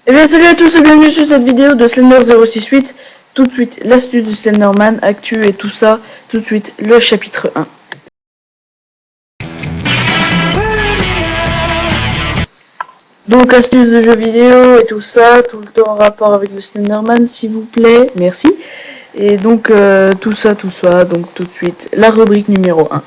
Eh bien salut à tous et bienvenue sur cette vidéo de Slender 068. Tout de suite l'astuce du Slenderman, actu et tout ça. Tout de suite le chapitre 1. Donc astuce de jeux vidéo et tout ça, tout le temps en rapport avec le Slenderman s'il vous plaît, merci. Et donc tout ça, donc tout de suite la rubrique numéro 1.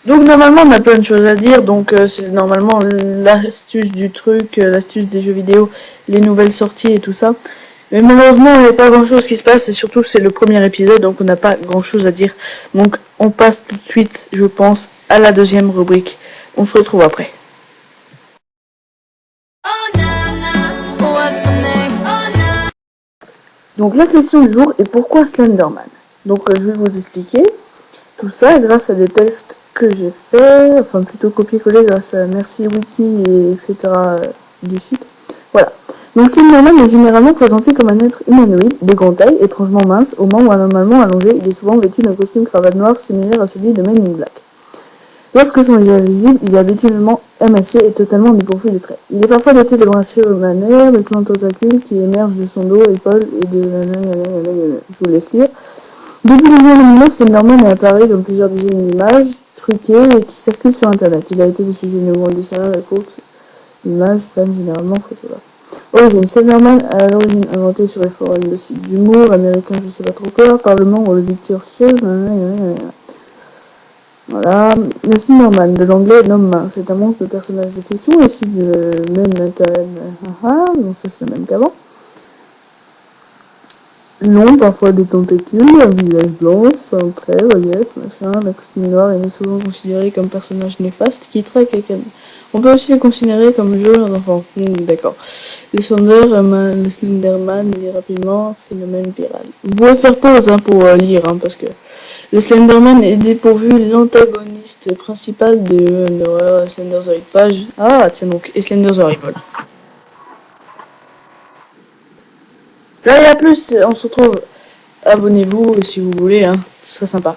Donc normalement on a plein de choses à dire, donc c'est normalement l'astuce du truc, l'astuce des jeux vidéo, les nouvelles sorties et tout ça. Mais malheureusement il n'y a pas grand chose qui se passe et surtout c'est le premier épisode donc on n'a pas grand chose à dire. Donc on passe tout de suite je pense à la deuxième rubrique. On se retrouve après. Donc la question du jour est pourquoi Slenderman. Donc je vais vous expliquer tout ça grâce à des tests que j'ai fait, enfin plutôt copier-coller grâce à Merci Wiki et etc. Du site. Voilà. Donc Slenderman est généralement présenté comme un être humanoïde de grande taille, étrangement mince, aux membres anormalement allongés. Il est souvent vêtu d'un costume cravate noir similaire à celui de Men in Black. Lorsque son visage est visible, il est habituellement émacié et totalement dépourvu de traits. Il est parfois doté de bras humanaires, de plein de tentacules qui émergent de son dos, épaules et de... Je vous laisse lire. Depuis les années 2009, Slenderman est apparu dans plusieurs dizaines d'images truquées et qui circulent sur internet. Il a été le sujet de nombreux dessins à courte images, pleines généralement photographes. Origine Slenderman, à l'origine inventé sur les forums de sites d'humour américains, je sais pas trop quoi, par le membre de Victor Seuss, voilà. Le Slenderman, de l'anglais l'homme mince, c'est un monstre de personnage de fiction issu du même internet. Donc ça c'est le même qu'avant. Long, parfois des tentacules, un visage blanc, sans trait, relief, machin, un costume noir est souvent considéré comme personnage néfaste qui traque quelqu'un. On peut aussi le considérer comme jeu d'enfant. D'accord. Le Slenderman lit rapidement, phénomène viral. Vous pouvez faire pause pour lire, parce que le Slenderman est dépourvu l'antagoniste principal de l'horreur Slender's Page. Ah, tiens donc, et Slender's Horrible. Là, il y a plus, on se retrouve. Abonnez-vous si vous voulez, ce serait sympa.